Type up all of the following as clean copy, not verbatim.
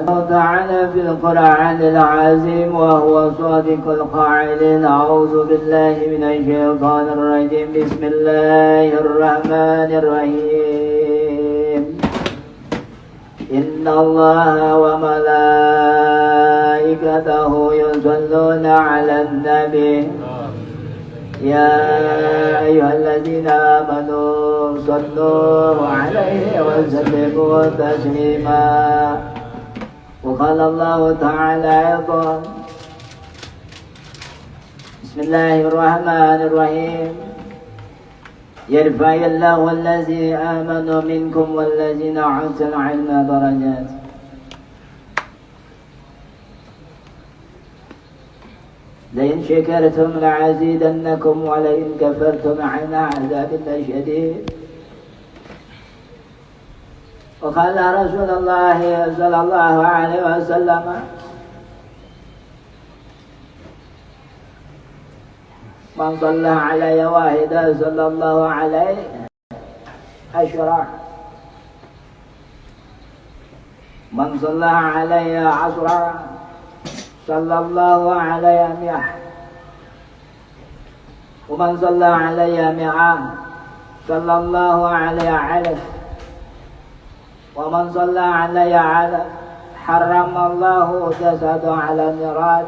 تعالى في القرآن العظيم وهو صادق القائل أعوذ بالله من الشيطان الرجيم بسم الله الرحمن الرحيم إن الله وملائكته يصلون على النبي يا أيها الذين آمنوا صلوا عليه وسلموا تسليما وقال الله تعالى أيضا بسم الله الرحمن الرحيم يرفع الله الذين آمنوا منكم والذين أوتوا العلم درجات لئن شكرتم لأزيدنكم ولئن كفرتم عذاب شديد وقال رسول الله صلى الله عليه وسلم من صلى علي واحدا صلى الله عليه عشرا من صلى علي عشرا صلى الله علي مئة ومن صلى علي مئة صلى الله علي ألف ومن صلى علي على حرم الله جسده على النيران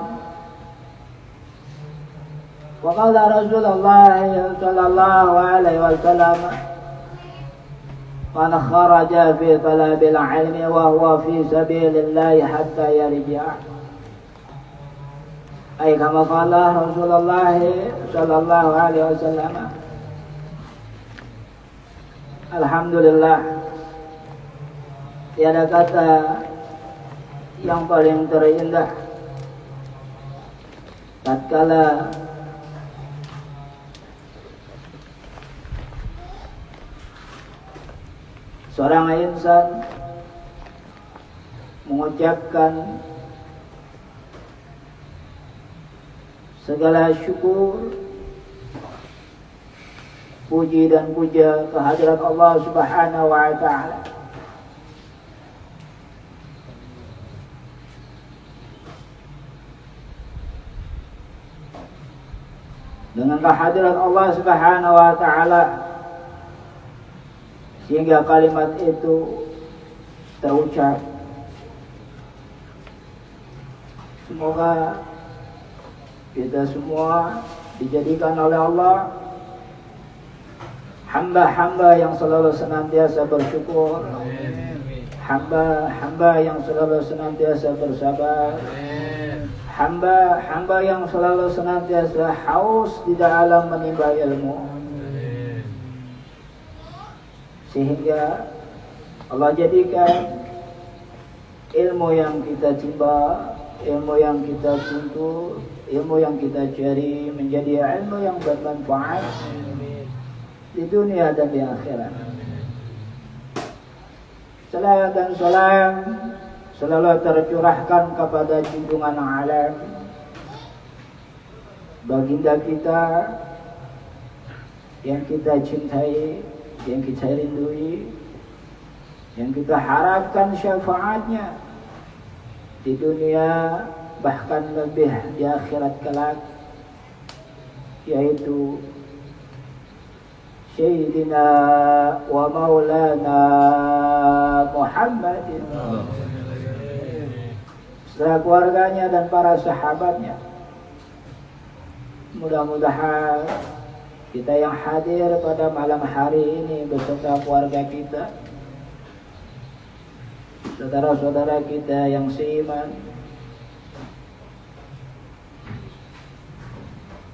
وقال رسول الله صلى الله عليه وسلم من خرج في طلب العلم وهو في سبيل الله حتى يرجع أي كما قال رسول الله صلى الله عليه وسلم. Alhamdulillah, tiada kata yang paling terindah tatkala seorang insan mengucapkan segala syukur, puji dan puja kehadirat Allah Subhanahu wa ta'ala. Dengan kehadirat Allah Subhanahu wa ta'ala sehingga kalimat itu terucap. Semoga kita semua dijadikan oleh Allah hamba-hamba yang selalu senantiasa bersyukur, hamba-hamba yang selalu senantiasa bersabar, hamba-hamba yang selalu senantiasa haus di dalam menimba ilmu, sehingga Allah jadikan ilmu yang kita timba, ilmu yang kita tuntut, ilmu yang kita cari menjadi ilmu yang bermanfaat di dunia dan di akhirat. Salawat dan salam selalu tercurahkan kepada junjungan alam, baginda kita yang kita cintai, yang kita rindui, yang kita harapkan syafaatnya di dunia bahkan lebih di akhirat kelak, yaitu Sayyidina wa Maulana Muhammadin, serta keluarganya dan para sahabatnya. Mudah-mudahan kita yang hadir pada malam hari ini beserta keluarga kita, saudara-saudara kita yang seiman,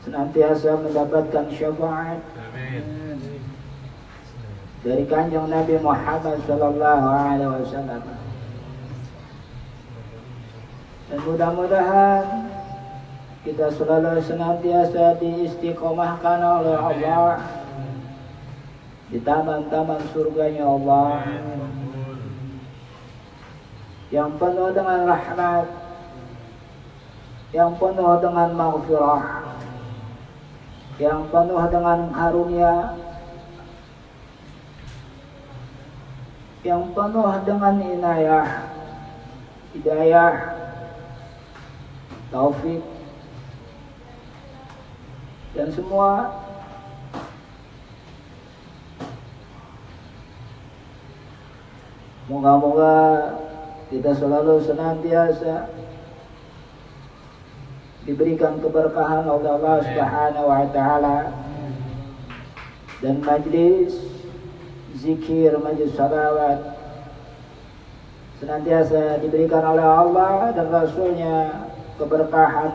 senantiasa mendapatkan syafaat dari kanjeng Nabi Muhammad sallallahu alaihi wasallam. Dan mudah-mudahan kita selalu senantiasa diistiqomahkan oleh Allah di taman-taman surganya Allah yang penuh dengan rahmat, yang penuh dengan maghfirah, yang penuh dengan karunia, yang penuh dengan inayah, hidayah, taufik, dan semua moga-moga kita selalu senantiasa diberikan keberkahan oleh Allah Subhanahu wa taala, dan majlis zikir, majlis salawat senantiasa diberikan oleh Allah dan Rasulnya keberkahan.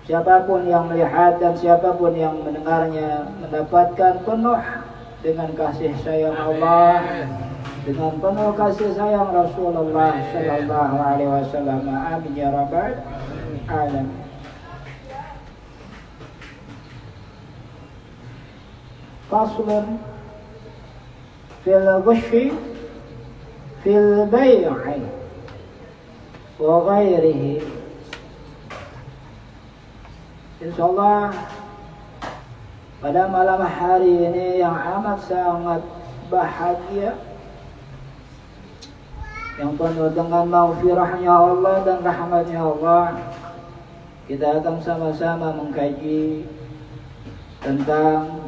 Siapapun yang melihat dan siapapun yang mendengarnya mendapatkan penuh dengan kasih sayang Allah, dengan penuh kasih sayang Rasulullah sallallahu alaihi wasallam. Amin ya rabbal alamin. Faslun fil ghushi fil bai'i wa ghairihi. Insyaallah pada malam hari ini yang amat sangat bahagia, yang penuh dengan maghfirahnya Allah dan rahmatnya Allah, kita akan sama-sama mengkaji tentang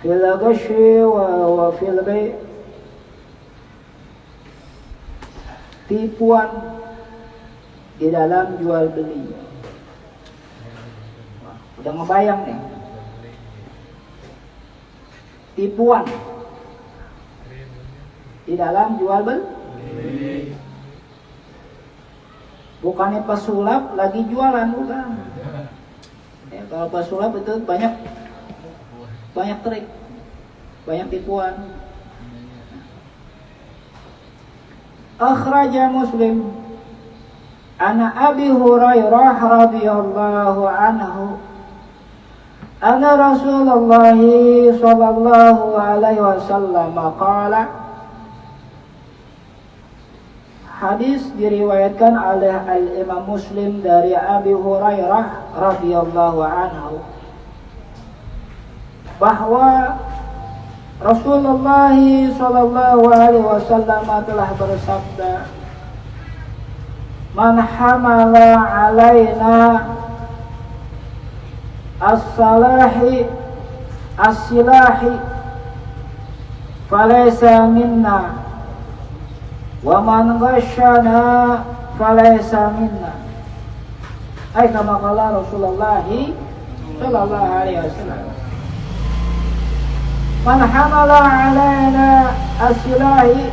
fil ghashi wa fil bai', tipuan di dalam jual beli. Udah ngebayang nih, tipuan di dalam jual beli. Bukannya pesulap lagi jualan, bukan. Ya, kalau pesulap itu banyak trik, banyak tipuan. Akhraja Muslim an Abi Hurairah radhiyallahu anhu anna Rasulullah sallallahu alaihi wasallam qala. Hadis diriwayatkan oleh Al-Imam Muslim dari Abi Hurairah radhiyallahu anhu bahwa Rasulullah sallallahu alaihi wasallam telah bersabda, "Man hamala alaina as-silahi falaysa minna wa man ghashana falaysa minna." Ay kama qala Rasulullah sallallahu alaihi wasallam, man hamala alaina as-silahi,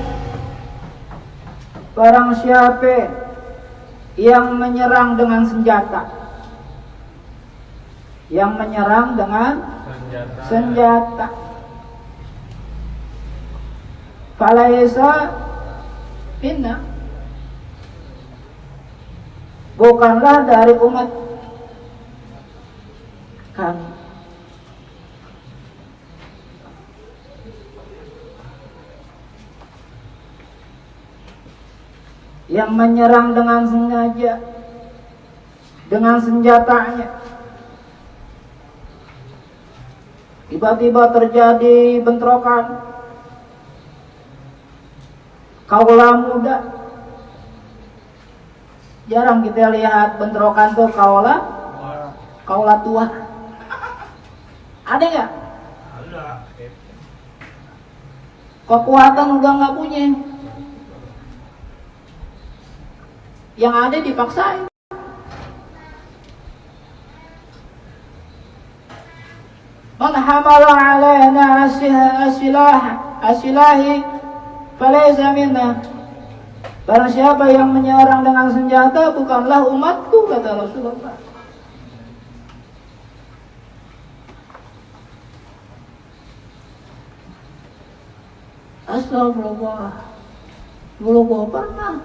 barang siapa yang menyerang dengan senjata, yang menyerang dengan senjata, falaysa minna, bukanlah dari umat kami. Yang menyerang dengan sengaja, dengan senjatanya, tiba-tiba terjadi bentrokan, kaula muda. Jarang kita lihat bentrokan tuh kaula tua. Ada nggak? Ada. Kekuatan udah nggak punya. Yang ada dipaksain. Man hamala alaina asilahi falaysa minna, barang siapa yang menyerang dengan senjata bukanlah umatku, kata Rasulullah. Astagfirullah. Dulu gua pernah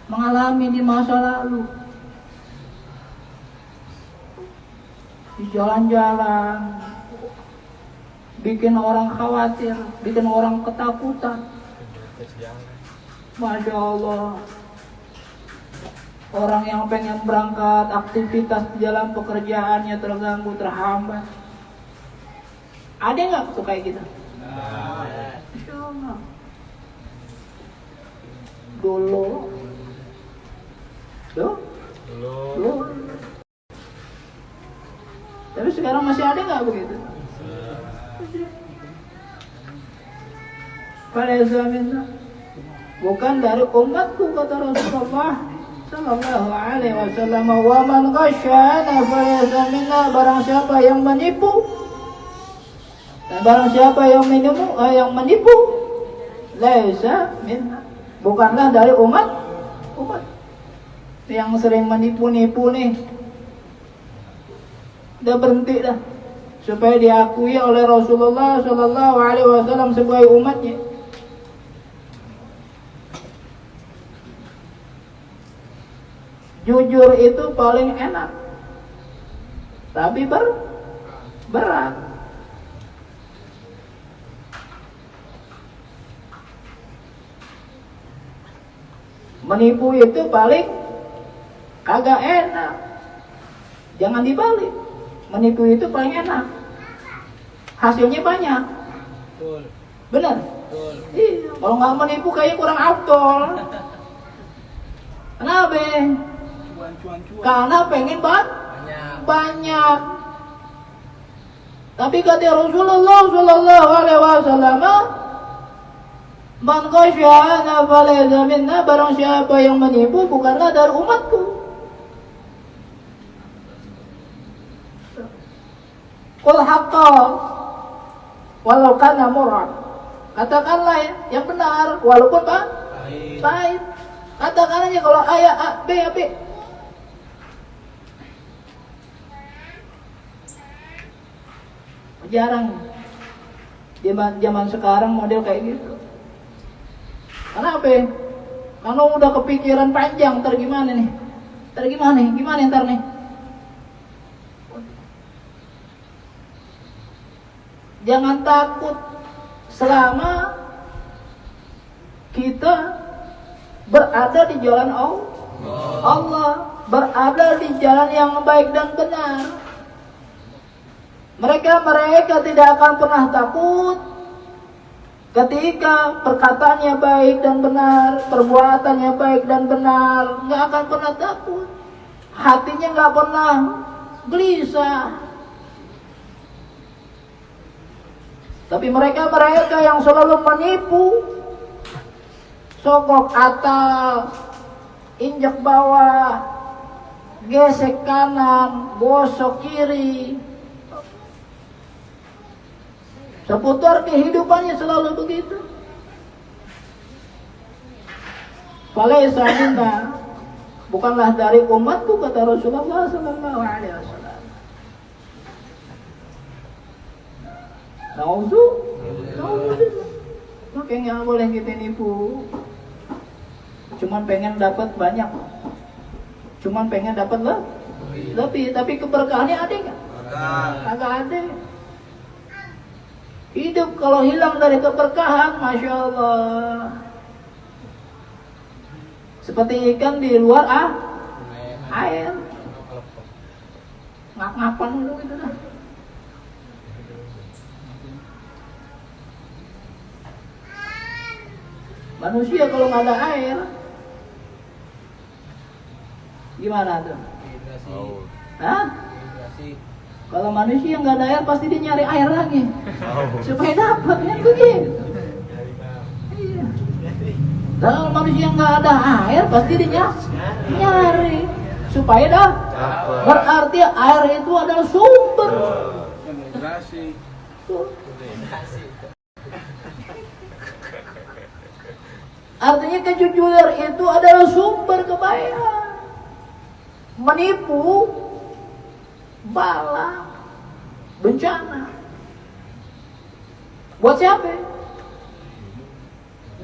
mengalami di masa lalu, di jalan-jalan, bikin orang khawatir, bikin orang ketakutan. Masya Allah, orang yang pengen berangkat aktivitas di dalam pekerjaannya terganggu, terhambat. Ada nggak tuh kayak gitu? Masya Allah. dulu. Tapi sekarang masih ada nggak begitu? Falaysa minna, bukan dari umatku, kata Rasulullah sallallahu alaihi wasallam. Wa man ghasyana falaysa minna, barang siapa yang menipu, dan barang siapa yang menipu, laisa minna, bukanlah dari umat. Yang sering menipu-nipu nih, udah berhenti dah, supaya diakui oleh Rasulullah sallallahu alaihi wasallam sebagai umatnya. Jujur itu paling enak, tapi berat. Menipu itu paling kagak enak. Jangan dibalik. Menipu itu paling enak, hasilnya banyak. Benar? Iya. Kalau nggak menipu kayaknya kurang afdol. Kenapa? Karena pengen banyak. Tapi kata Rasulullah sallallahu alaihi wasallam, man ghasyana falaysa minna, barang siapa yang menipu bukanlah dari umatku. Qul haqqa walau kana murran, katakanlah yang benar walaupun pahit. Katakan aja kalau A, B. Jarang zaman sekarang model kayak gitu. Kenapa? Karena udah kepikiran panjang, ntar gimana nih? Gimana ntar nih? Jangan takut selama kita berada di jalan Allah, berada di jalan yang baik dan benar. Mereka tidak akan pernah takut ketika perkataannya baik dan benar, perbuatannya baik dan benar, nggak akan pernah takut. Hatinya nggak pernah gelisah. Tapi mereka yang selalu menipu, sogok atas, injak bawah, gesek kanan, gosok kiri. Seputar kehidupannya selalu begitu. Falaysa minna, bukanlah dari umatku, kata Rasulullah sallallahu alaihi wasallam. Nauzubillah. Makanya nggak boleh kita nipu. Cuman pengen dapat banyak, cuman pengen dapat lebih, tapi keberkahannya ada nggak? Kagak ada. Hidup kalau hilang dari keberkahan, masya Allah, seperti ikan di luar air, ngap-ngapan dulu gitu dah. Manusia kalau nggak ada air, gimana tuh? Hah? Kalau manusia nggak ada air, pasti dia nyari air lagi supaya dapat, kan begitu. Iya. Kalau manusia nggak ada air, pasti dia nyari supaya dapat. Berarti air itu adalah sumber. Artinya kejujuran itu adalah sumber kebaikan. Menipu bala, bencana. Buat siapa?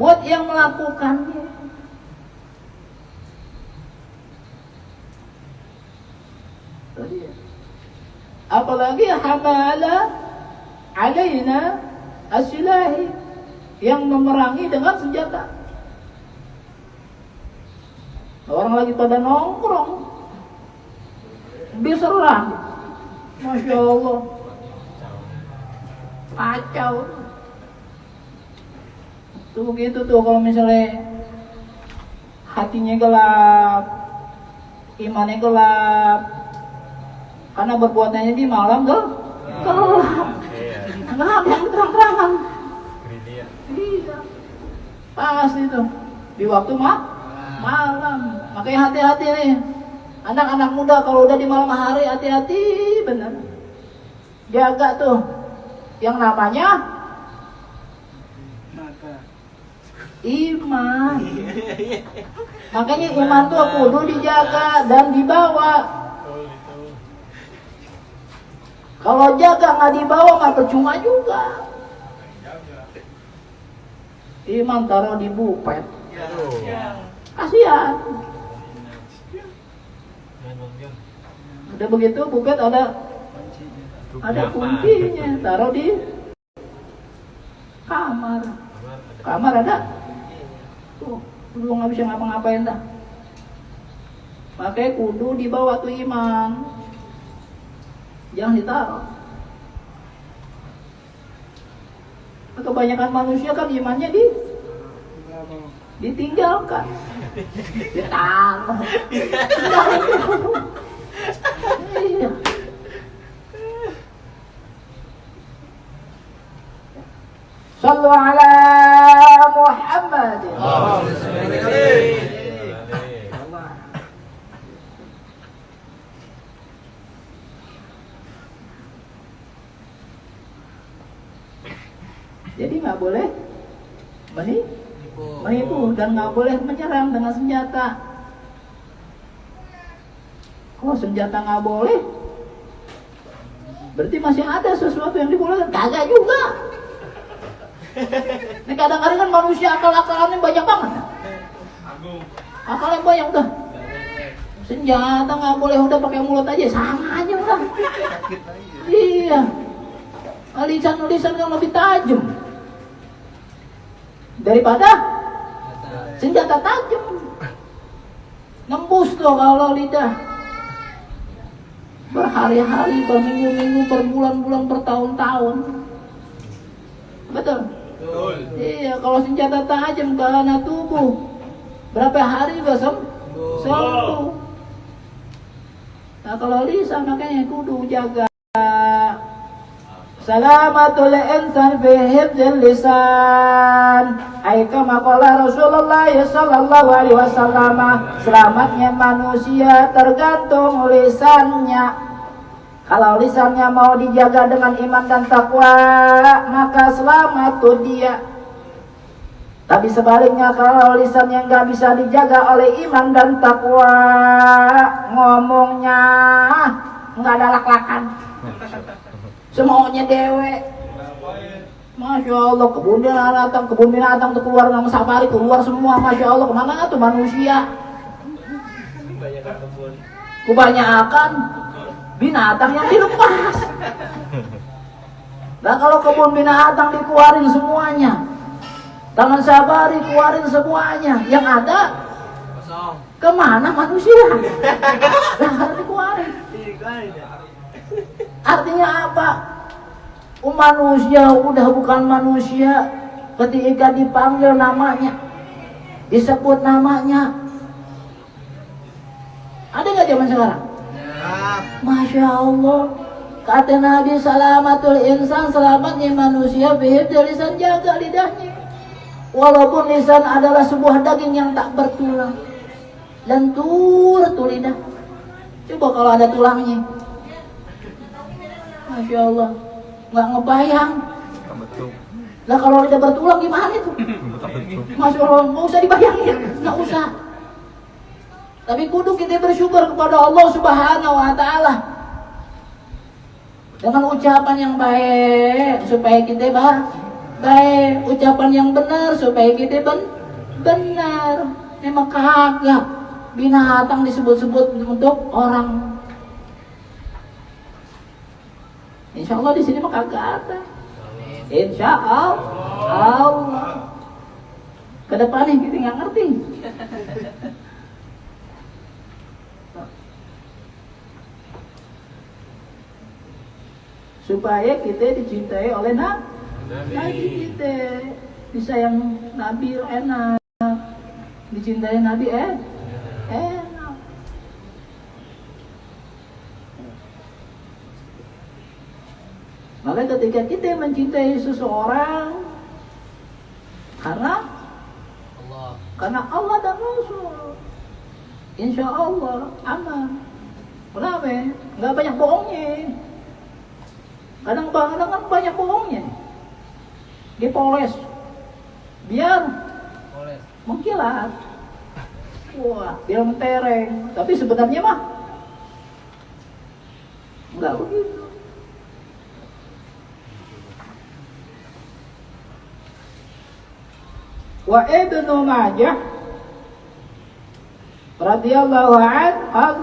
Buat yang melakukannya. Apalagi hamala alaina asilahi, yang memerangi dengan senjata. Orang lagi pada nongkrong, diserang, masya Allah, kacau. Tuh begitu tuh kalau misalnya hatinya gelap, imannya gelap, karena berbuatannya di malam gelap, nggak ada yang terang-terangan. Iya, pas itu di waktu malam. Makanya hati-hati nih, anak-anak muda kalau udah di malam hari hati-hati bener. Jaga tuh yang namanya iman. Makanya iman tuh kudu dijaga dan dibawa. Kalau jaga nggak dibawa mah percuma juga. Iman taruh di bupet, kasihan. Udah begitu bupet ada kuncinya, taruh di kamar ada tuh, lu nggak bisa ngapa-ngapain dah. Makanya kudu dibawa tuh iman, jangan ditaruh. Kebanyakan manusia kan imannya ditinggalkan, ditaruh. Iya. Sallu ala Muhammad. Jadi nggak boleh menipu dan nggak boleh menyerang dengan senjata. Kalau senjata nggak boleh, berarti masih ada sesuatu yang dibolehkan. Kagak juga. Ini kadang-kadang kan manusia akal-akalannya banyak banget. Akalnya banyak udah. Senjata nggak boleh, udah pakai mulut aja, sama aja udah. Iya. Lisan-lisan yang lebih tajam daripada senjata tajam. Nembus tuh kalau lidah. Berhari-hari, berminggu-minggu, berbulan-bulan, bertahun-tahun. Betul? Iya, kalau senjata tajam karena tubuh, berapa hari juga sembuh. Nah kalau lisan makanya kudu jaga. Salamatul insan fi hifdzil lisan. Ai kama qala Rasulullah sallallahu alaihi wasallam, selamatnya manusia tergantung lisannya. Kalau lisannya mau dijaga dengan iman dan takwa, maka selamat tuh dia. Tapi sebaliknya kalau lisannya nggak bisa dijaga oleh iman dan takwa, ngomongnya nggak ada lak-lakan, semaunya dewe. Masya Allah, kebun binatang tuh keluar nama safari, keluar semua. Masya Allah, kemana tuh manusia? Kebanyakan binatang yang dilepas. Nah kalau kebun binatang dikeluarin semuanya, taman safari keluarin semuanya, yang ada kemana manusia? Nah harus dikeluarin. Artinya apa? Manusia udah bukan manusia ketika dipanggil namanya, disebut namanya. Ada nggak zaman sekarang? Masya Allah, kata Nabi salamatul insan, selamatnya manusia bihifdzil lisan, jaga lidahnya. Walaupun lisan adalah sebuah daging yang tak bertulang, lentur tuh lidah. Coba kalau ada tulangnya, Masya Allah, nggak ngebayang. Lah kalau lidah bertulang gimana itu? Masya Allah, nggak usah dibayangin, nggak usah. Tapi kudu kita bersyukur kepada Allah Subhanahu wa Ta'ala dengan ucapan yang baik supaya kita baik, ucapan yang benar supaya kita benar. Memang kagak binatang disebut-sebut untuk orang. Insya Allah di sini mah kagak ada. Insya Allah. Kedepannya kita nggak ngerti. Supaya kita dicintai oleh Nabi kita, disayang Nabi enak. Dicintai Nabi enak. Maka ketika kita mencintai seseorang karena Allah dan Rasul, insya Allah aman. Kenapa? Nggak banyak bohongnya. Kadang-kadang kan banyak bohongnya. Dipoles, biar mengkilat. Wah, biar mentereng. Tapi sebenarnya mah nggak begitu. Wa Ibnu Majah radhiyallahu anhu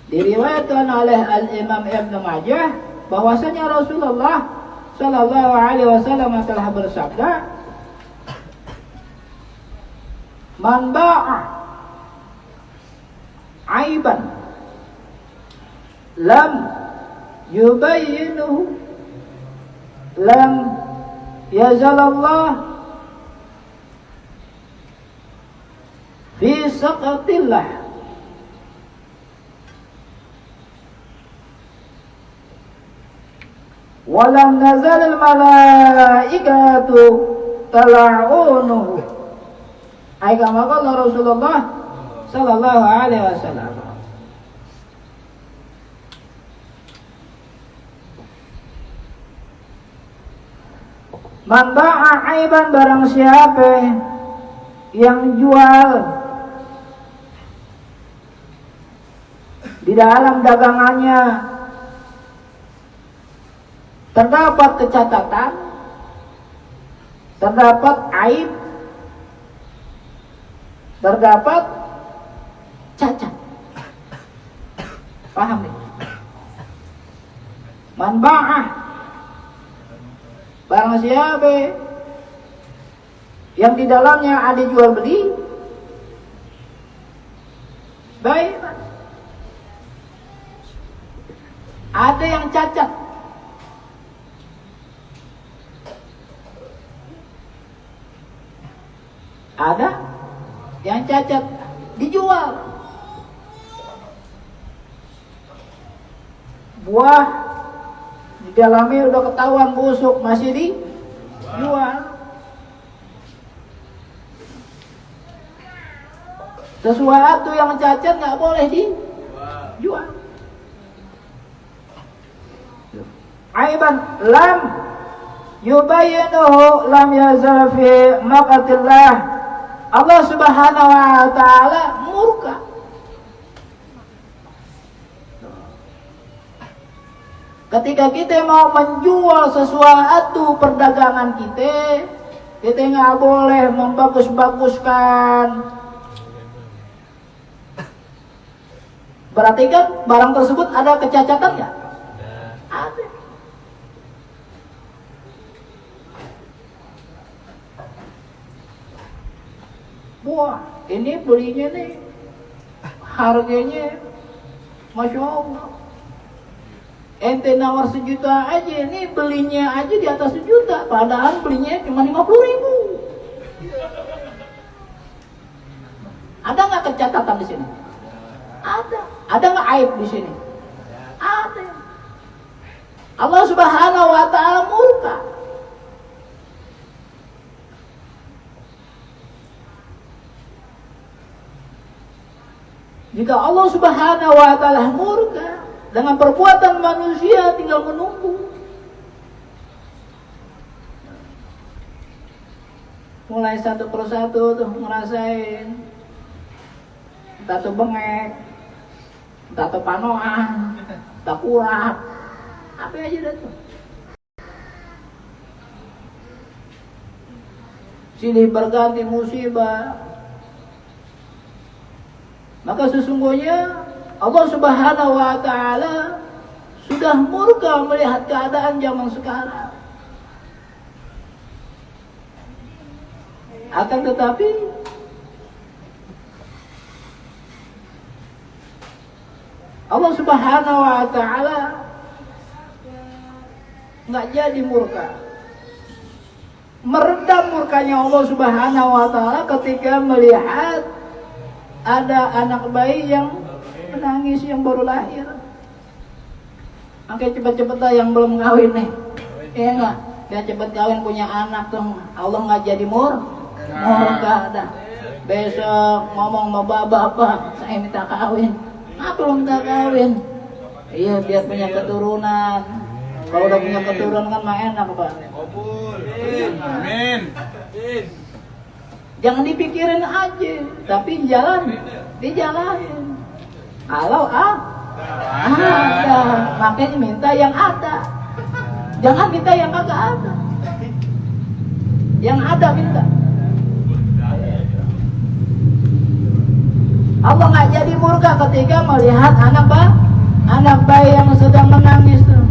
diriwayatkan oleh Al-Imam Ibnu Majah bahwasanya Rasulullah sallallahu alaihi wasallam telah bersabda, "Man ba'a aiban lam yubayyinuhu lam yazalallah fi saqatillah walam nazal malaikatu tala'unuhu." Kama qala Rasulullah sallallahu alaihi wasallam. Man ba'a aiban, barang siapa yang jual di dalam dagangannya terdapat kecacatan, terdapat aib, terdapat cacat. Paham nih? Man ba'ah, barang siapa yang di dalamnya ada jual beli, baik, ada yang cacat, ada yang cacat dijual. Buah di dalamnya udah ketahuan busuk, masih dijual. Sesuatu yang cacat nggak boleh dijual. Aiban lam yubayyinuhu lam yazal fi maqatillah. Allah Subhanahu wa taala murka. Ketika kita mau menjual sesuatu perdagangan kita nggak boleh membagus-baguskan. Berarti kan barang tersebut ada kecacatan nggak? Ada. Wah, ini belinya nih harganya Masya Allah, ente nawar 1 juta aja, ini belinya aja di atas 1 juta, padahal belinya cuma 50.000. Ada nggak kecacatan di sini? Ada. Ada nggak aib di sini? Ada. Allah Subhanahu wa taala murka. Jika Allah Subhanahu wa taala murka dengan perbuatan manusia, tinggal menunggu. Mulai satu persatu tuh ngerasain, entah tuh bengek, entah tuh panoan, entah kurap, apa aja dah tuh. Silih berganti musibah. Maka sesungguhnya Allah Subhanahu wa taala sudah murka melihat keadaan zaman sekarang. Akan tetapi Allah Subhanahu wa taala nggak jadi murka. meredam murkanya Allah Subhanahu wa taala ketika melihat ada anak bayi yang menangis yang baru lahir. Makanya cepet-cepet lah yang belum kawin nih. Iya enggak? Dia cepet kawin punya anak tuh. Allah enggak jadi murka dah. Besok ngomong sama bapak, saya minta kawin. Kenapa lo minta kawin? Iya biar punya keturunan. Kalau udah punya keturunan kan mah enak Pak. Amin. Jangan dipikirin aja, tapi dijalanin. Kalau ada, makanya minta yang ada. Jangan minta yang kagak ada. Yang ada minta. Allah nggak jadi murka ketika melihat anak bayi yang sedang menangis tuh.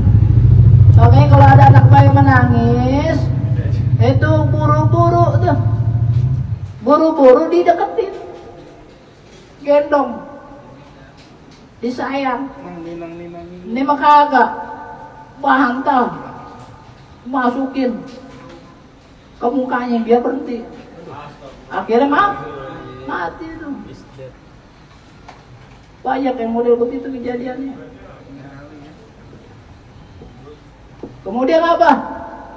Makanya kalau ada anak bayi menangis, itu buru-buru dideketin, gendong, disayang. Ini mah kagak, bantal, masukin ke mukanya biar berhenti. Akhirnya mati tuh. Banyak yang model begitu kejadiannya. Kemudian apa?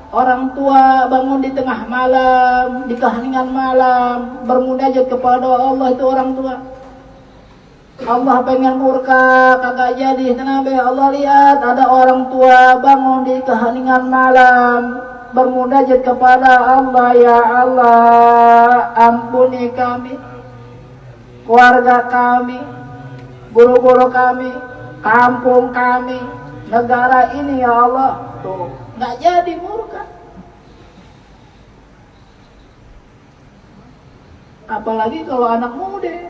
Orang tua bangun di tengah malam, di keheningan malam, bermunajat kepada Allah, itu orang tua. Allah pengen murka, kagak jadi. Kenapa? Allah lihat ada orang tua bangun di keheningan malam, bermunajat kepada Allah, ya Allah, ampuni kami, keluarga kami, guru-guru kami, kampung kami, negara ini, ya Allah. Tuh, nggak jadi murka. Apalagi kalau anak muda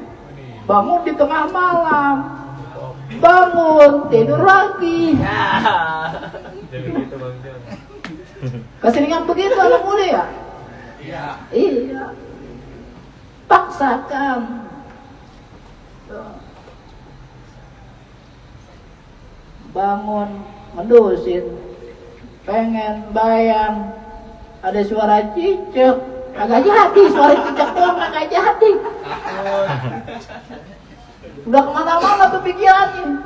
bangun di tengah malam, bangun tidur lagi. Keseringan begitu anak muda ya? Iya. Paksakan. Bangun mendusin, pengen bayang, ada suara cicak, kagak jadi, suara cicak doang kagak jadi. Udah kemana-mana tuh pikirannya.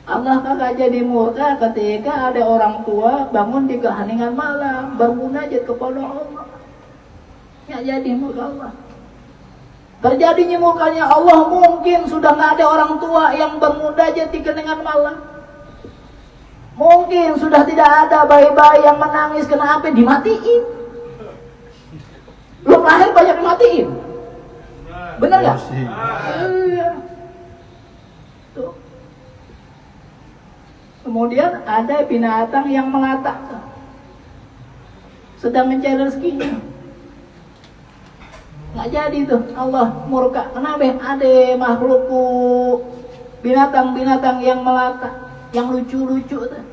Allah kagak jadi murka ketika ada orang tua bangun di keheningan malam bermunajat kepada Allah. Nggak jadi murka Allah. Terjadinya murkanya Allah mungkin sudah nggak ada orang tua yang bermunajat di keheningan malam. Mungkin sudah tidak ada bayi-bayi yang menangis kenapa dimatiin. Belum lahir banyak dimatiin. Benar nggak? Iya. Tuh. Kemudian ada binatang yang melata, sedang mencari rezekinya. Nggak jadi tuh, Allah murka. Kenapa? Ada makhluk binatang-binatang yang melata, yang lucu-lucu tuh,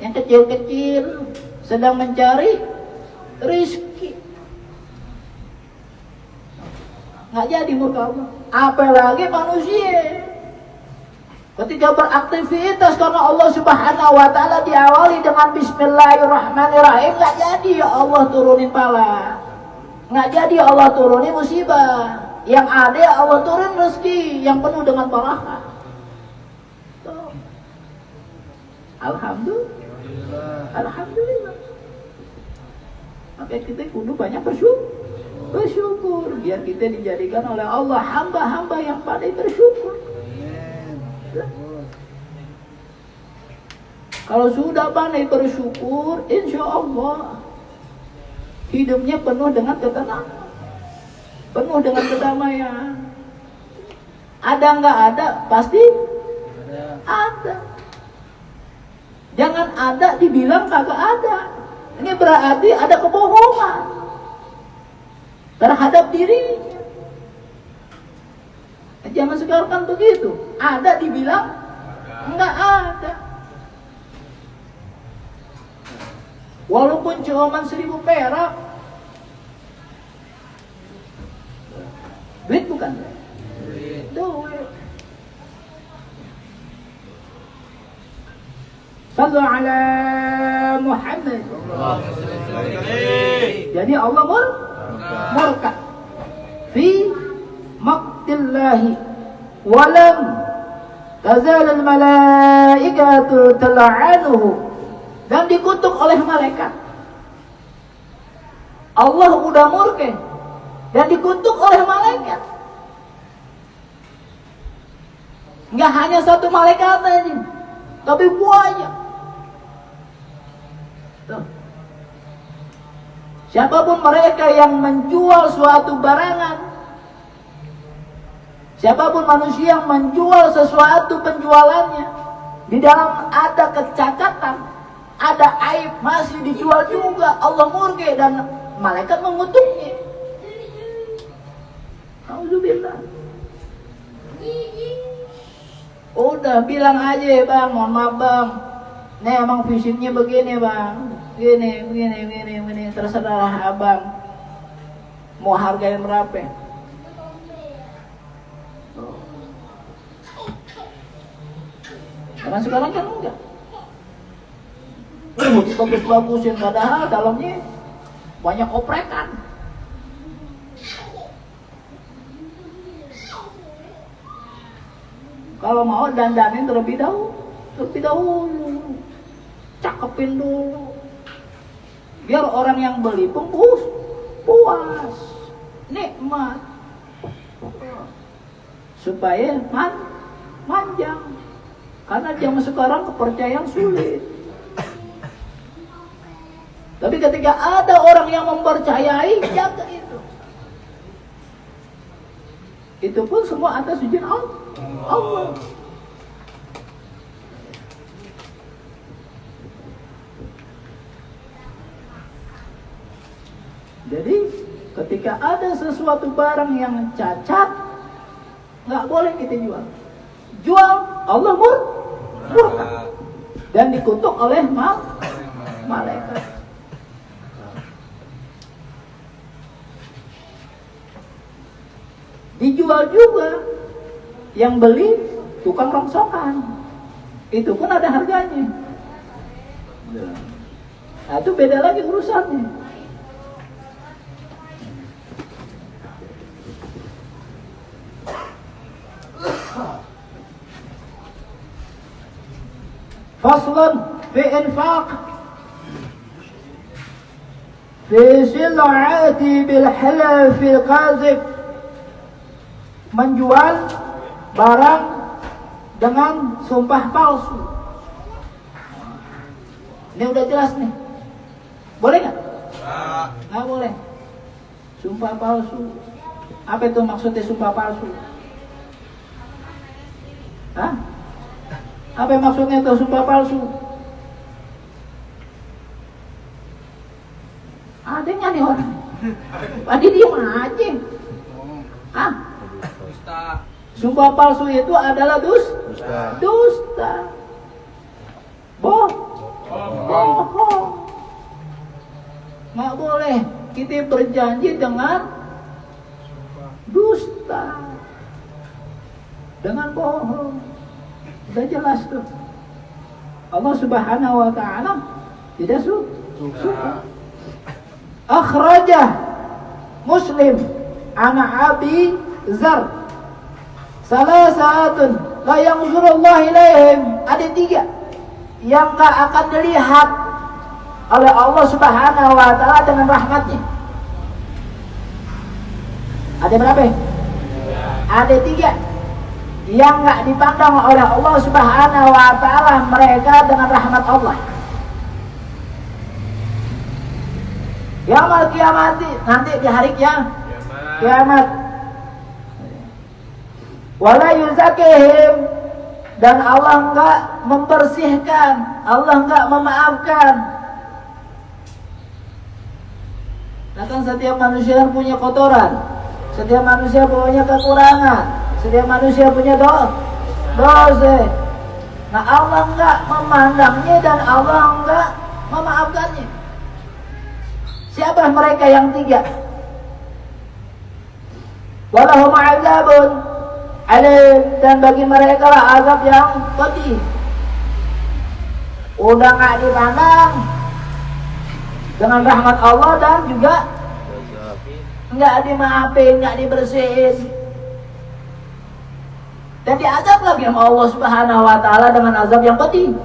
yang kecil-kecil, sedang mencari rezeki. Nggak jadi murka Allah. Apalagi manusia ketika beraktivitas karena Allah Subhanahu wa taala diawali dengan bismillahirrahmanirrahim, nggak jadi ya Allah turunin pala. Nggak jadi Allah turunin musibah. Yang ada Allah turun rezeki yang penuh dengan barakah. Alhamdulillah. Maka kita kudu banyak bersyukur biar kita dijadikan oleh Allah hamba-hamba yang pandai bersyukur. Kalau sudah pandai bersyukur, insya Allah hidupnya penuh dengan ketenangan, penuh dengan kedamaian. Ada nggak ada, pasti ada. Jangan ada dibilang kagak ada. Ini berarti ada kebohongan terhadap dirinya. Zaman sekarang kan begitu, ada dibilang nggak ada. Walaupun cuma 1.000 perak, duit bukan? Duit. Sallu ala Muhammad. Jadi Allah murka fi maqtillahi walam tazal al malaikatu tal'anuhu, dan dikutuk oleh malaikat. Allah udah murka dan dikutuk oleh malaikat. Enggak hanya satu malaikat aja, tapi banyak. Tuh. Siapapun mereka yang menjual suatu barangan, siapapun manusia yang menjual sesuatu penjualannya, di dalam ada kecacatan, ada aib, masih dijual juga, Allah murka dan malaikat mengutuknya. Alhamdulillah. Udah bilang aja, bang, mohon maaf bang, nih emang fisiknya begini bang, begini, terserah abang mau hargain berapa. Karena sekarang kan enggak, bagus-bagusin, padahal dalamnya banyak oprekan. Kalau mau dandanin terlebih dahulu, cakepin dulu, biar orang yang beli pun puas, nikmat, supaya manjang. Karena zaman sekarang kepercayaan sulit. Tapi ketika ada orang yang mempercayai, jaga itu. Itu pun semua atas izin Allah. Jadi ketika ada sesuatu barang yang cacat, nggak boleh kita jual. Jual, Allah murka dan dikutuk oleh malaikat. Dijual juga, yang beli tukang rongsokan, itu pun ada harganya. Nah, itu beda lagi urusannya. Faslun fi infaq fi sil'ati bil halaf al qazib, menjual barang dengan sumpah palsu. Ini udah jelas nih. Boleh nggak? Nggak boleh. Sumpah palsu. Apa itu maksudnya sumpah palsu? Hah? Apa maksudnya itu sumpah palsu? Ada nggak nih orang? Tadi diem aja. Hah? Sumpah palsu itu adalah dusta. Bohong. Nggak boleh kita berjanji dengan dusta, dengan bohong. Sudah jelas tuh. Allah Subhanahu wa ta'ala tidak suka. Akhrajah Muslim ana Abi Zar salasatun la yanzurullah ilaihim, ada 3 yang gak akan dilihat oleh Allah Subhanahu wa ta'ala dengan rahmatnya. Ada berapa? Ada 3 yang gak dipandang oleh Allah Subhanahu wa ta'ala mereka dengan rahmat Allah. Yaumul kiamat, nanti di hari kiamat. Wala yuzakihim, dan Allah enggak membersihkan, Allah enggak memaafkan. Bahkan setiap manusia punya kotoran, setiap manusia punya kekurangan, setiap manusia punya dosa. Nah, Allah enggak memandangnya dan Allah enggak memaafkannya. Siapa mereka yang 3? Walahum azabun alim, dan bagi mereka lah azab yang pedih. udah nggak dipandang dengan rahmat Allah dan juga nggak dimaafin, nggak dibersihin, dan diazab lagi sama Allah Subhanahu Wa Taala dengan azab yang pedih.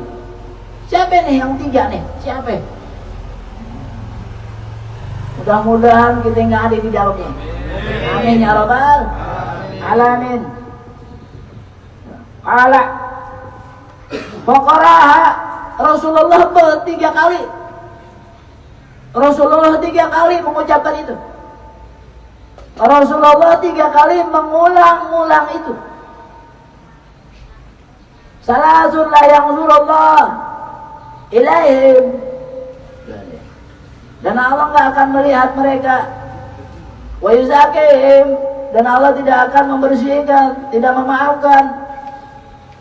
Siapa nih yang tiga nih? Siapa? Mudah-mudahan kita nggak ada di dalamnya. Amin ya rabbal alamin. Ala Faqaraha Rasulullah tiga kali. Rasulullah tiga kali mengucapkan itu. Rasulullah tiga kali mengulang-ulang itu. Salasun la yanzurullah ilaihim, dan Allah nggak akan melihat mereka. Wa yuzakihim, dan Allah tidak akan membersihkan, tidak memaafkan.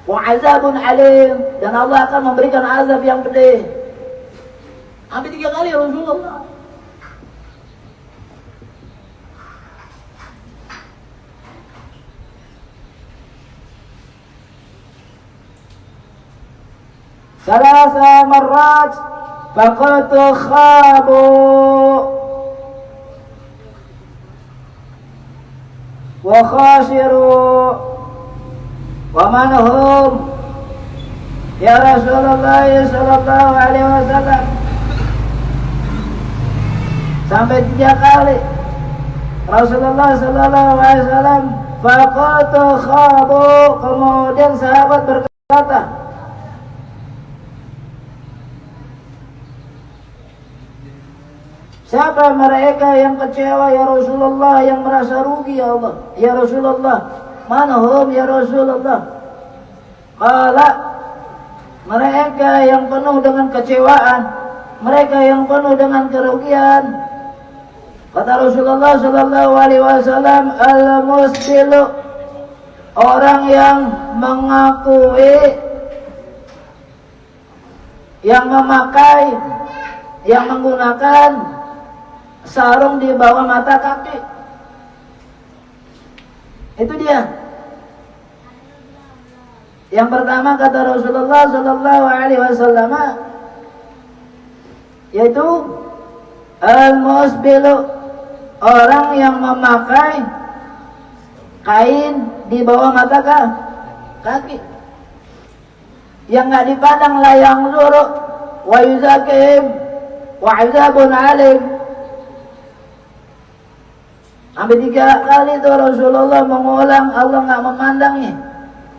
Wa azabun alim, dan Allah akan memberikan azab yang pedih. Hampir tiga kali Rasulullah. Salasa marrat faqad khabu wa khasiru wa man hum ya Rasulullah sallallahu alaihi wasallam. Sampai tiga kali Rasulullah sallallahu alaihi wasallam faqad khabu. Kemudian sahabat berkata, siapa mereka yang kecewa ya Rasulullah, yang merasa rugi ya Allah ya Rasulullah? Manhum ya Rasulullah? Qala, mereka yang penuh dengan kecewaan, mereka yang penuh dengan kerugian. Kata Rasulullah sallallahu alaihi wasallam, al-musbilu, orang yang mengakui, yang memakai, yang menggunakan sarung di bawah mata kaki. Itu dia. Yang pertama kata Rasulullah sallallahu alaihi wasallam, yaitu al-musbilu, orang yang memakai kain di bawah mata kaki, yang nggak dipandang layang zuru wa yuzakim wa azabun alim. Sampai tiga kali itu Rasulullah mengulang, Allah nggak memandangnya,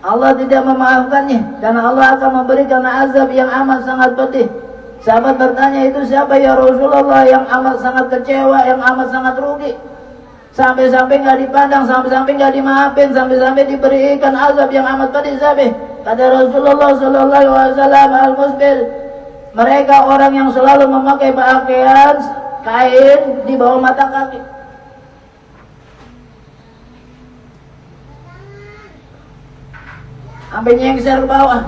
Allah tidak memaafkannya, dan Allah akan memberikan azab yang amat sangat pedih. Sahabat bertanya, itu siapa ya Rasulullah yang amat sangat kecewa, yang amat sangat rugi, sampai-sampai nggak dipandang, sampai-sampai nggak dimaafin, sampai-sampai diberikan azab yang amat pedih? Sampai kata Rasulullah sallallahu alaihi wasallam, al-musbil, mereka orang yang selalu memakai pakaian kain di bawah mata kaki. Sampai nyengser ke bawah.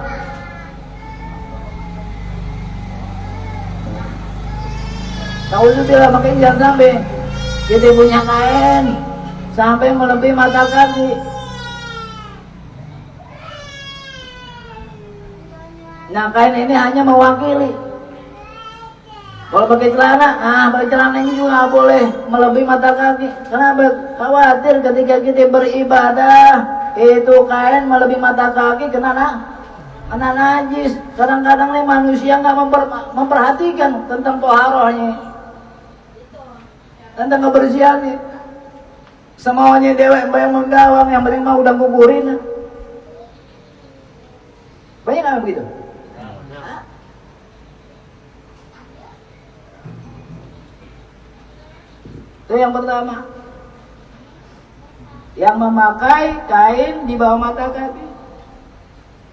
Nauzubillah, makanya jangan sampai kita punya kain sampai melebihi mata kaki. Nah, kain ini hanya mewakili. Kalau pakai celana, pakai celana ini juga nggak boleh melebihi mata kaki. Kenapa? Khawatir ketika kita beribadah itu kain melebihi mata kaki kena najis. Kadang-kadang nih manusia nggak memperhatikan tentang toharohnya, tentang kebersihannya. Semuanya dewek yang menggawang, yang penting mau udah kuburin. Banyak nggak begitu? Itu yang pertama, yang memakai kain di bawah mata kaki.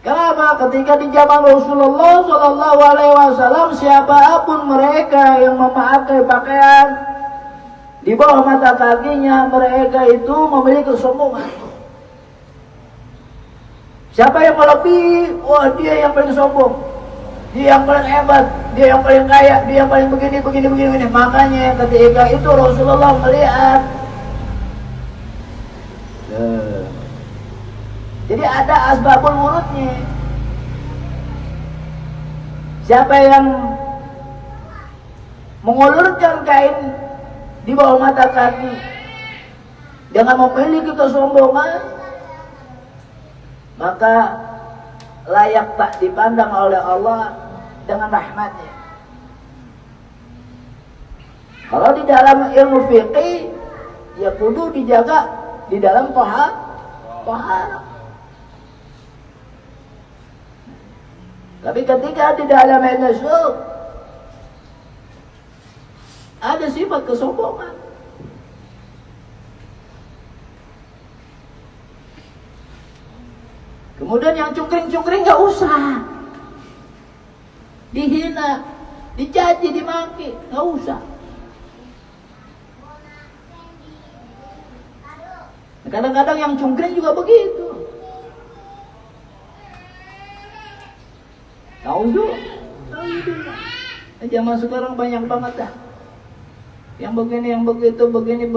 Kenapa? Ketika di zaman Rasulullah sallallahu alaihi wasallam, siapapun mereka yang memakai pakaian di bawah mata kakinya, mereka itu memiliki kesombongan. Siapa yang melebihi, wah dia yang paling sombong, dia yang paling hebat, dia yang paling kaya, dia yang paling begini. Makanya ketika itu Rasulullah melihat, jadi ada asbabul wurudnya. Siapa yang mengulurkan kain di bawah mata kaki dengan memiliki kesombongan, maka layak tak dipandang oleh Allah dengan rahmatnya. Kalau di dalam ilmu fiqih, ya kudu dijaga di dalam taharah. Tapi ketika di dalam ilmu ada sifat kesombongan, kemudian yang cungkring-cungkring gak usah dihina, dicaci, dimaki, gak usah. Kadang-kadang yang cungkring juga begitu. Tahu zaman sekarang banyak banget dah. Yang begini, yang begitu, begini.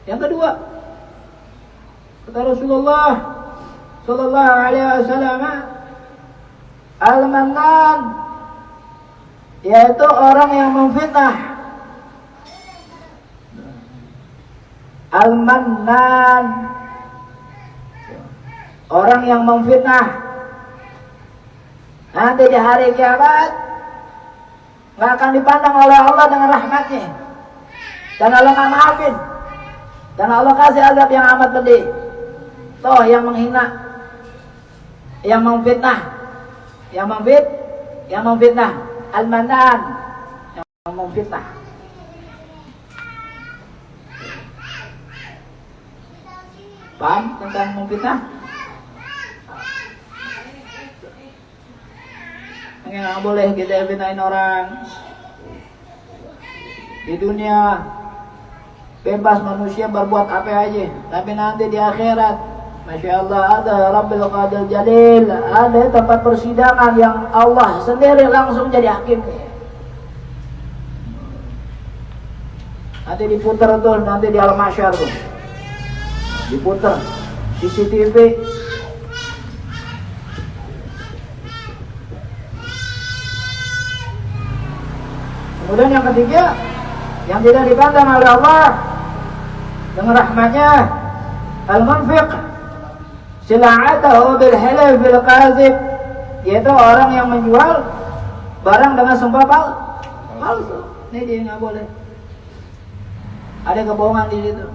Yang kedua, kata Rasulullah sallallahu alaihi wasallam, al-mannan, yaitu orang yang memfitnah. Al-mannan, orang yang memfitnah. Nanti di hari kiamat nggak akan dipandang oleh Allah dengan rahmatnya, dan Allah nggak maafin, dan Allah kasih azab yang amat pedih. Toh yang menghina, yang memfitnah, yang memfitnah, al-mannan, yang memfitnah. Paham tentang memfitnah? Nggak boleh kita fitnahin orang. Di dunia bebas manusia berbuat apa aja, tapi nanti di akhirat, Masya Allah, ada Rabbil Qadir Jalil, ada tempat persidangan yang Allah sendiri langsung jadi hakimnya. Nanti diputar tuh, nanti di Al-Mahsyar tuh diputar CCTV. Kemudian yang ketiga, yang tidak dipandang oleh Allah dengan rahmatnya, al-munfiq sila'atahu bil halif bil qazib, yaitu orang yang menjual barang dengan sumpah palsu. Ini dia nggak boleh. Ada kebohongan di situ.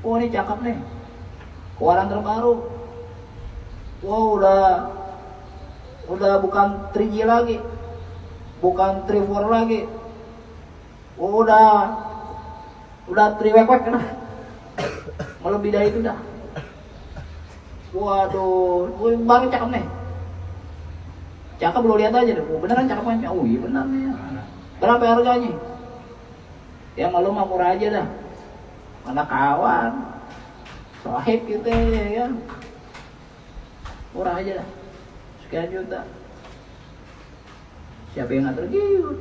Oh ini cakep nih, keluaran terbaru. Wow, udah bukan 3G lagi, bukan 3-4 lagi. Oh, udah 3-wek-wek lah. Lebih dari itu dah. Waduh, baru cakep nih. Cakep, lu lihat aja deh. Beneran cakep kan? Oh iya benar nih. Berapa harganya? Ya malu mah murah aja dah. Mana kawan, sahib kita ya. Murah aja dah. Sekian juta. Siapa yang nggak tergiur?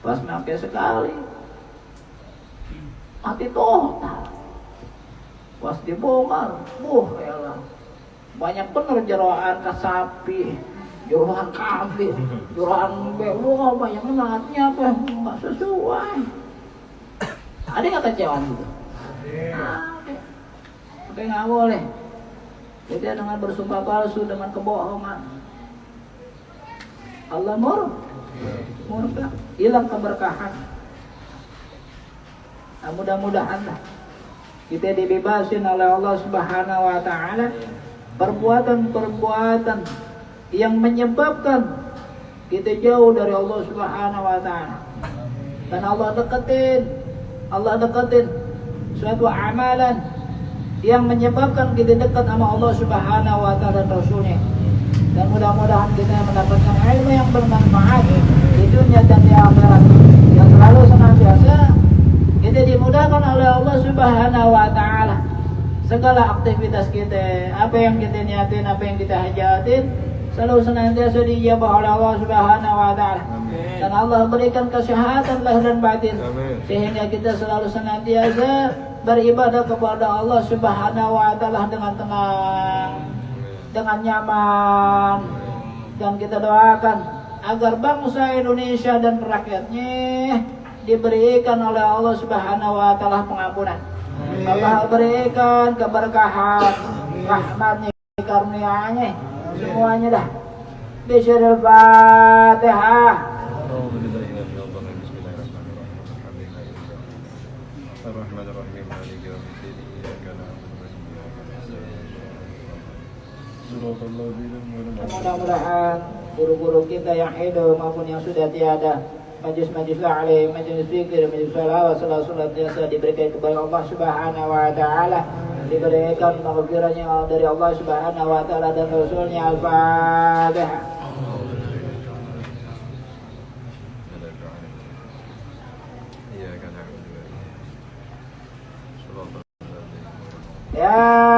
Pas pakai sekali, mati total. Pas dibongkar, elah, banyak bener jeroan ke sapi, jeroan kambing, jeroan bewo, banyak matinya apa nggak sesuai. Ada nggak kecewaan gitu? Ada. Tapi nggak boleh. Jadi dengan bersumpah palsu, dengan kebohongan, Allah murka, hilang keberkahan. Nah, mudah-mudahan kita dibebasin oleh Allah Subhanahu wa Ta'ala perbuatan-perbuatan yang menyebabkan kita jauh dari Allah Subhanahu wa Ta'ala. Dan Allah deketin suatu amalan yang menyebabkan kita dekat sama Allah Subhanahu wa Ta'ala dan Rasulnya. Dan mudah-mudahan kita mendapatkan ilmu yang bermanfaat di dunia dan di akhirat, yang selalu senantiasa kita dimudahkan oleh Allah Subhanahu wa Ta'ala segala aktivitas kita, apa yang kita niatin, apa yang kita hajatin, selalu senantiasa dijabah oleh Allah Subhanahu wa taala. Dan Allah berikan kesehatan lahir dan batin. Sehingga kita selalu senantiasa beribadah kepada Allah Subhanahu wa taala dengan tenang, dengan nyaman. Dan kita doakan agar bangsa Indonesia dan rakyatnya diberikan oleh Allah Subhanahu wa taala pengampunan. Allah berikan keberkahan, rahmatnya, karunia-Nya semuanya dah. Bisyaril Fatihah. Mudah-mudahan guru-guru kita yang hidup maupun yang sudah tiada, majlis-majlis ta'lim, majlis zikir, majlis salawat, salat biasa diberikan kepada Allah Subhanahu wa taala, diberikan maghfirahnya dari Allah Subhanahu wa taala dan Rasulnya. Al-Fatihah. Ya